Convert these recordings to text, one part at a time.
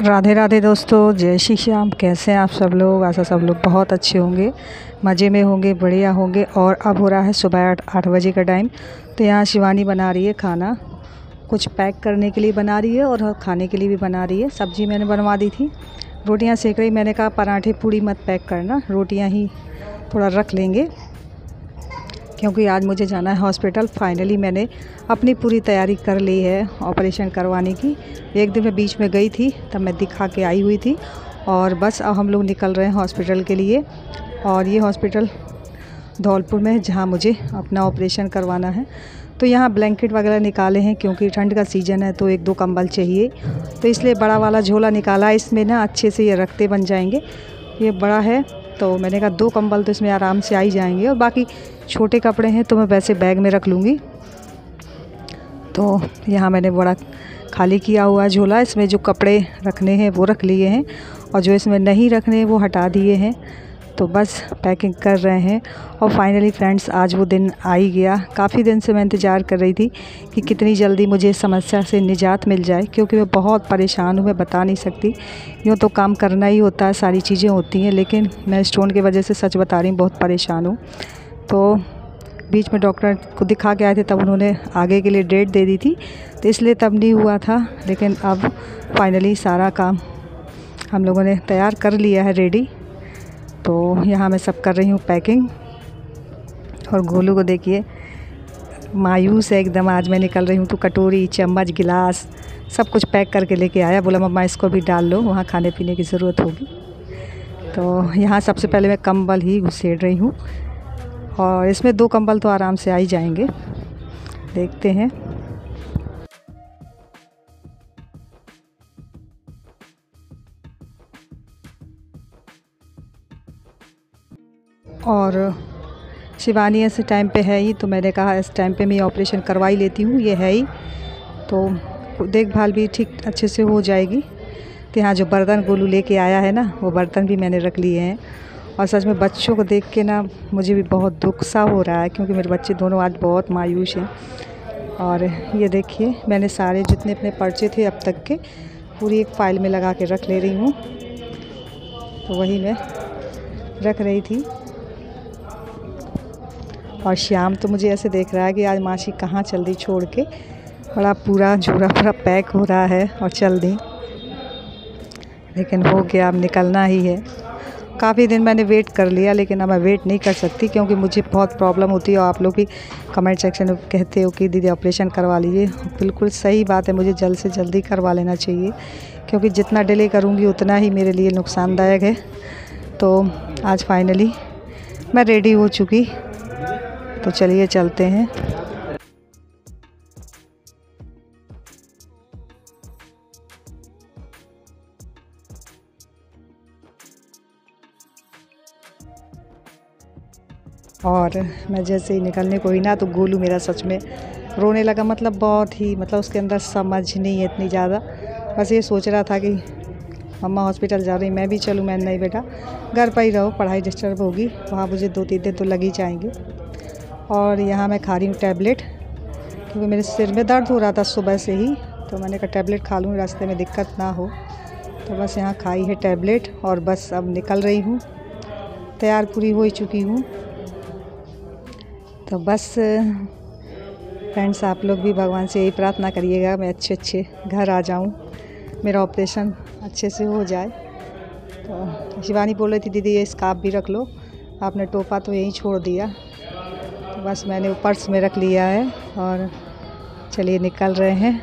राधे राधे दोस्तों, जय श्री श्याम। कैसे हैं आप सब लोग? आशा सब लोग बहुत अच्छे होंगे, मज़े में होंगे, बढ़िया होंगे। और अब हो रहा है सुबह 8 बजे का टाइम। तो यहाँ शिवानी बना रही है खाना, कुछ पैक करने के लिए बना रही है और खाने के लिए भी बना रही है। सब्ज़ी मैंने बनवा दी थी, रोटियाँ सेक रही। मैंने कहा पराठे पूड़ी मत पैक करना, रोटियाँ ही थोड़ा रख लेंगे, क्योंकि आज मुझे जाना है हॉस्पिटल। फाइनली मैंने अपनी पूरी तैयारी कर ली है ऑपरेशन करवाने की। एक दिन मैं बीच में गई थी, तब मैं दिखा के आई हुई थी, और बस अब हम लोग निकल रहे हैं हॉस्पिटल के लिए। और ये हॉस्पिटल धौलपुर में है, जहाँ मुझे अपना ऑपरेशन करवाना है। तो यहाँ ब्लैंकेट वगैरह निकाले हैं, क्योंकि ठंड का सीज़न है तो 1-2 कंबल चाहिए, तो इसलिए बड़ा वाला झोला निकाला है। इसमें ना अच्छे से ये रखते बन जाएंगे। ये बड़ा है तो मैंने कहा 2 कंबल तो इसमें आराम से आ ही जाएंगे, और बाकी छोटे कपड़े हैं तो मैं वैसे बैग में रख लूँगी। तो यहाँ मैंने बड़ा खाली किया हुआ झोला, इसमें जो कपड़े रखने हैं वो रख लिए हैं, और जो इसमें नहीं रखने हैं वो हटा दिए हैं। तो बस पैकिंग कर रहे हैं। और फाइनली फ्रेंड्स, आज वो दिन आ ही गया। काफ़ी दिन से मैं इंतज़ार कर रही थी कि कितनी जल्दी मुझे इस समस्या से निजात मिल जाए, क्योंकि मैं बहुत परेशान हूँ। मैं बता नहीं सकती। यूँ तो काम करना ही होता है, सारी चीज़ें होती हैं, लेकिन मैं स्टोन की वजह से सच बता रही हूँ, बहुत परेशान हूँ। तो बीच में डॉक्टर को दिखा के आए थे, तब उन्होंने आगे के लिए डेट दे दी थी, तो इसलिए तब नहीं हुआ था। लेकिन अब फाइनली सारा काम हम लोगों ने तैयार कर लिया है, रेडी। तो यहाँ मैं सब कर रही हूँ पैकिंग। और गोलू को देखिए, मायूस है एकदम। आज मैं निकल रही हूँ तो कटोरी, चम्मच, गिलास सब कुछ पैक करके लेके आया। बोला मम्मा इसको भी डाल लो, वहाँ खाने पीने की ज़रूरत होगी। तो यहाँ सबसे पहले मैं कंबल ही घुसेड़ रही हूँ, और इसमें 2 कंबल तो आराम से आ ही जाएंगे। देखते हैं। और शिवानी ऐसे टाइम पे है ही, तो मैंने कहा इस टाइम पे मैं ऑपरेशन करवा ही लेती हूँ, ये है ही तो देखभाल भी ठीक अच्छे से हो जाएगी। तो यहाँ जो बर्तन गोलू लेके आया है ना, वो बर्तन भी मैंने रख लिए हैं। और सच में बच्चों को देख के ना मुझे भी बहुत दुख सा हो रहा है, क्योंकि मेरे बच्चे दोनों आज बहुत मायूस हैं। और ये देखिए, मैंने सारे जितने अपने पर्चे थे अब तक के, पूरी एक फ़ाइल में लगा के रख ले रही हूँ। तो वही मैं रख रही थी। और श्याम तो मुझे ऐसे देख रहा है कि आज मासी कहाँ चल दी छोड़ के। बड़ा पूरा झोला पूरा पैक हो रहा है और चल दी, लेकिन हो गया, अब निकलना ही है। काफ़ी दिन मैंने वेट कर लिया, लेकिन अब मैं वेट नहीं कर सकती, क्योंकि मुझे बहुत प्रॉब्लम होती है। और आप लोग भी कमेंट सेक्शन में कहते हो कि दीदी ऑपरेशन करवा लीजिए। बिल्कुल सही बात है, मुझे जल्द से जल्दी करवा लेना चाहिए, क्योंकि जितना डिले करूँगी उतना ही मेरे लिए नुकसानदायक है। तो आज फाइनली मैं रेडी हो चुकी, तो चलिए चलते हैं। और मैं जैसे ही निकलने को ही ना, तो गोलू मेरा सच में रोने लगा। मतलब बहुत ही, मतलब उसके अंदर समझ नहीं है इतनी ज़्यादा। बस ये सोच रहा था कि मम्मा हॉस्पिटल जा रही, मैं भी चलूँ। मैं नहीं बेटा, घर पर ही रहो, पढ़ाई डिस्टर्ब होगी, वहाँ मुझे 2-3 दिन तो लग ही जाएंगे। और यहाँ मैं खा रही हूँ टैबलेट, क्योंकि मेरे सिर में दर्द हो रहा था सुबह से ही, तो मैंने कहा टैबलेट खा लूँ, रास्ते में दिक्कत ना हो। तो बस यहाँ खाई है टैबलेट, और बस अब निकल रही हूँ। तैयार पूरी हो ही चुकी हूँ। तो बस फ्रेंड्स, आप लोग भी भगवान से यही प्रार्थना करिएगा मैं अच्छे घर आ जाऊँ, मेरा ऑपरेशन अच्छे से हो जाए। तो शिवानी बोल रही थी दीदी ये स्कार्फ भी रख लो, आपने टोपा तो यहीं छोड़ दिया। तो बस मैंने वो पर्स में रख लिया है, और चलिए निकल रहे हैं।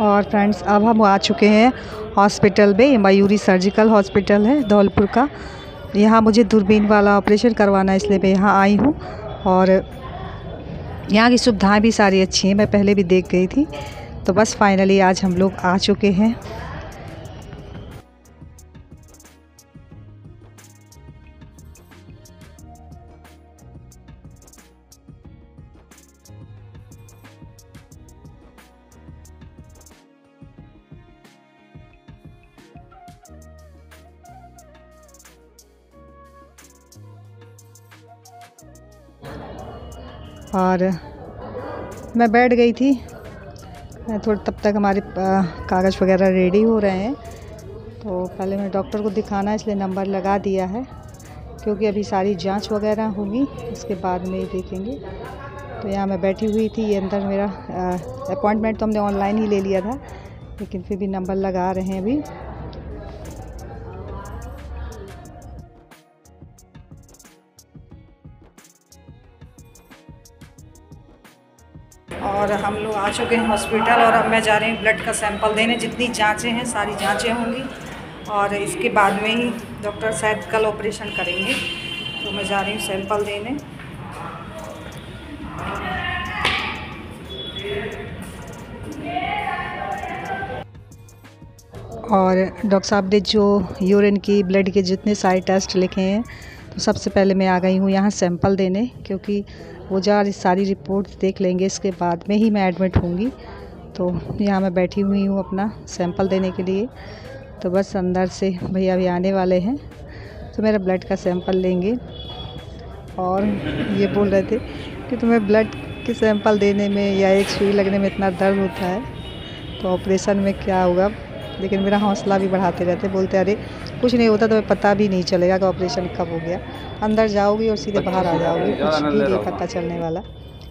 और फ्रेंड्स, अब हम आ चुके हैं हॉस्पिटल में। मयूरी सर्जिकल हॉस्पिटल है धौलपुर का। यहाँ मुझे दूरबीन वाला ऑपरेशन करवाना है, इसलिए मैं यहाँ आई हूँ। और यहाँ की सुविधाएं भी सारी अच्छी हैं, मैं पहले भी देख गई थी। तो बस फाइनली आज हम लोग आ चुके हैं। और मैं बैठ गई थी थोड़ा, तब तक हमारे कागज़ वगैरह रेडी हो रहे हैं। तो पहले मैं डॉक्टर को दिखाना है इसलिए नंबर लगा दिया है, क्योंकि अभी सारी जांच वगैरह होंगी उसके बाद में ही देखेंगे। तो यहाँ मैं बैठी हुई थी, ये अंदर मेरा अपॉइंटमेंट तो हमने ऑनलाइन ही ले लिया था, लेकिन फिर भी नंबर लगा रहे हैं अभी। और हम लोग आ चुके हैं हॉस्पिटल और अब मैं जा रही हूँ ब्लड का सैंपल देने। जितनी जांचें हैं सारी जांचें होंगी और इसके बाद में ही डॉक्टर शायद कल ऑपरेशन करेंगे। तो मैं जा रही हूँ सैंपल देने। और डॉक्टर साहब ने जो यूरिन की, ब्लड के जितने सारे टेस्ट लिखे हैं, तो सबसे पहले मैं आ गई हूँ यहाँ सैंपल देने, क्योंकि वो सारी रिपोर्ट देख लेंगे, इसके बाद में ही मैं एडमिट होंगी। तो यहाँ मैं बैठी हुई हूँ अपना सैंपल देने के लिए। तो बस अंदर से भैया भी आने वाले हैं, तो मेरा ब्लड का सैंपल लेंगे। और ये बोल रहे थे कि तुम्हें ब्लड के सैंपल देने में या एक सुई लगने में इतना दर्द होता है, तो ऑपरेशन में क्या होगा। लेकिन मेरा हौसला भी बढ़ाते रहते, बोलते अरे कुछ नहीं होता, तुम्हें पता भी नहीं चलेगा कि ऑपरेशन कब हो गया। अंदर जाओगी और सीधे बाहर आ जाओगी, कुछ भी नहीं पता चलने वाला,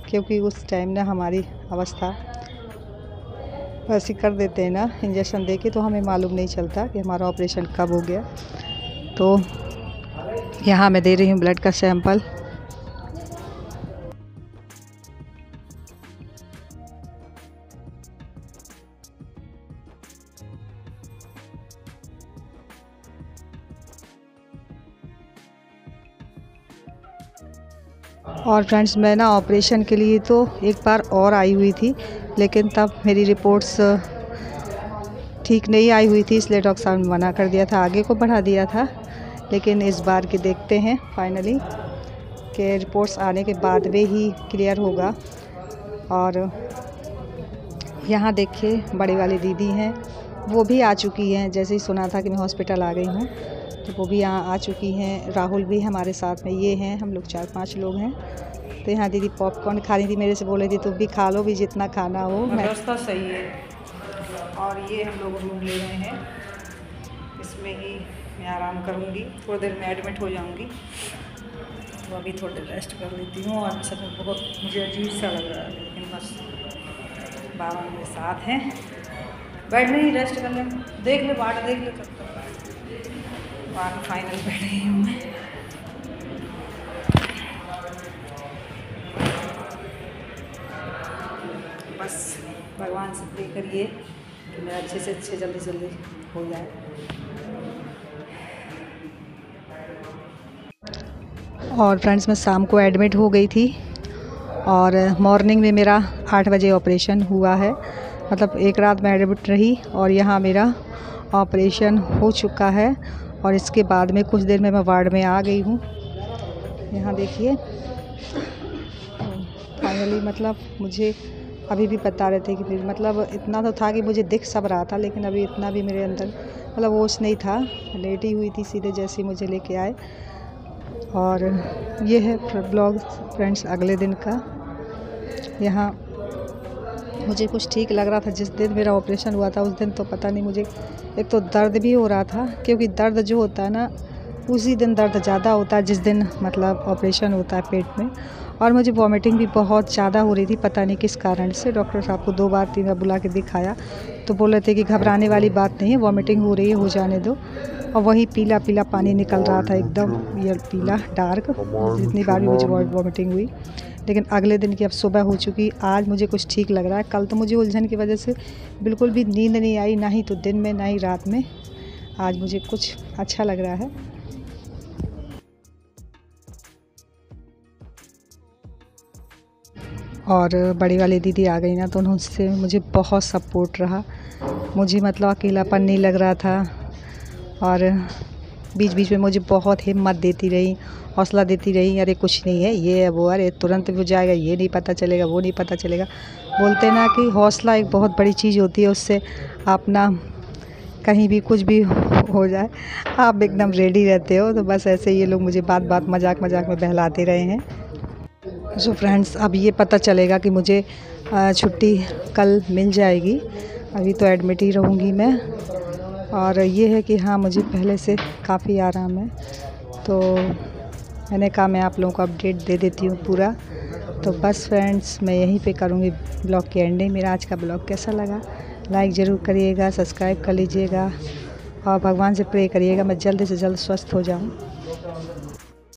क्योंकि उस टाइम ना हमारी अवस्था वैसी कर देते हैं ना इंजेक्शन देके, तो हमें मालूम नहीं चलता कि हमारा ऑपरेशन कब हो गया। तो यहाँ मैं दे रही हूँ ब्लड का सैंपल। और फ्रेंड्स, मैं ना ऑपरेशन के लिए तो एक बार और आई हुई थी, लेकिन तब मेरी रिपोर्ट्स ठीक नहीं आई हुई थी, इसलिए डॉक्टर साहब ने मना कर दिया था, आगे को बढ़ा दिया था। लेकिन इस बार की देखते हैं फाइनली कि रिपोर्ट्स आने के बाद में ही क्लियर होगा। और यहाँ देखिए बड़ी वाली दीदी हैं, वो भी आ चुकी हैं। जैसे ही सुना था कि मैं हॉस्पिटल आ गई हूँ, तो वो भी यहाँ आ चुकी हैं। राहुल भी हमारे साथ में, ये हैं, हम लोग 4-5 लोग हैं। तो यहाँ दीदी पॉपकॉर्न खा रही थी, मेरे से बोल रही थी तुम भी खा लो भी, जितना खाना हो। व्यवस्था सही है। और ये हम लोग रूम ले रहे हैं, इसमें ही मैं आराम करूँगी, थोड़ी देर में एडमिट हो जाऊँगी। तो अभी थोड़ी देर रेस्ट कर लेती हूँ। और सच में बहुत मुझे अजीब सा लग रहा है, लेकिन बस बाबा मेरे साथ हैं, बैठने ही रेस्ट कर ले, देख ले बाट देख ले, तब तक बात फाइनल बैठ रही हूँ मैं। बस भगवान से प्रे करिए कि मेरा अच्छे से अच्छे जल्दी जल्दी हो जाए। और फ्रेंड्स, मैं शाम को एडमिट हो गई थी और मॉर्निंग में मेरा 8 बजे ऑपरेशन हुआ है। मतलब एक रात मैं एडमिट रही और यहाँ मेरा ऑपरेशन हो चुका है। और इसके बाद में कुछ देर में मैं वार्ड में आ गई हूँ। यहाँ देखिए, फाइनली मतलब मुझे अभी भी बता रहे थे कि मतलब इतना तो था कि मुझे दिख सब रहा था, लेकिन अभी इतना भी मेरे अंदर मतलब होश नहीं था। लेटी हुई थी सीधे जैसे मुझे लेके आए। और ये है ब्लॉग फ्रेंड्स अगले दिन का। यहाँ मुझे कुछ ठीक लग रहा था जिस दिन मेरा ऑपरेशन हुआ था, उस दिन तो पता नहीं, मुझे एक तो दर्द भी हो रहा था, क्योंकि दर्द जो होता है ना, उसी दिन दर्द ज़्यादा होता है जिस दिन मतलब ऑपरेशन होता है पेट में। और मुझे वॉमिटिंग भी बहुत ज़्यादा हो रही थी, पता नहीं किस कारण से। डॉक्टर साहब को 2 बार 3 बार बुला के दिखाया, तो बोल रहे थे कि घबराने वाली बात नहीं है, वॉमिटिंग हो रही है, हो जाने दो। और वही पीला पीला पानी निकल रहा था, एकदम ये पीला डार्क, जितनी बार भी मुझे वॉमिटिंग हुई। लेकिन अगले दिन की अब सुबह हो चुकी, आज मुझे कुछ ठीक लग रहा है। कल तो मुझे उलझन की वजह से बिल्कुल भी नींद नहीं आई, ना ही तो दिन में ना ही रात में। आज मुझे कुछ अच्छा लग रहा है। और बड़ी वाली दीदी आ गई ना, तो उनसे मुझे बहुत सपोर्ट रहा। मुझे मतलब अकेलापन नहीं लग रहा था। और बीच बीच में मुझे बहुत हिम्मत देती रही, हौसला देती रही, अरे कुछ नहीं है, ये है वो, अरे तुरंत हो जाएगा, ये नहीं पता चलेगा, वो नहीं पता चलेगा। बोलते ना कि हौसला एक बहुत बड़ी चीज़ होती है, उससे आप ना कहीं भी कुछ भी हो जाए आप एकदम रेडी रहते हो। तो बस ऐसे ये लोग मुझे बात बात मजाक मजाक में बहलाते रहे हैं। सो फ्रेंड्स, अब ये पता चलेगा कि मुझे छुट्टी कल मिल जाएगी। अभी तो एडमिट ही रहूँगी मैं। और ये है कि हाँ, मुझे पहले से काफ़ी आराम है। तो मैंने कहा मैं आप लोगों को अपडेट दे देती हूँ पूरा। तो बस फ्रेंड्स, मैं यहीं पे करूँगी ब्लॉग की एंडिंग। मेरा आज का ब्लॉग कैसा लगा लाइक ज़रूर करिएगा, सब्सक्राइब कर लीजिएगा और भगवान से प्रे करिएगा मैं जल्द से जल्द स्वस्थ हो जाऊँ।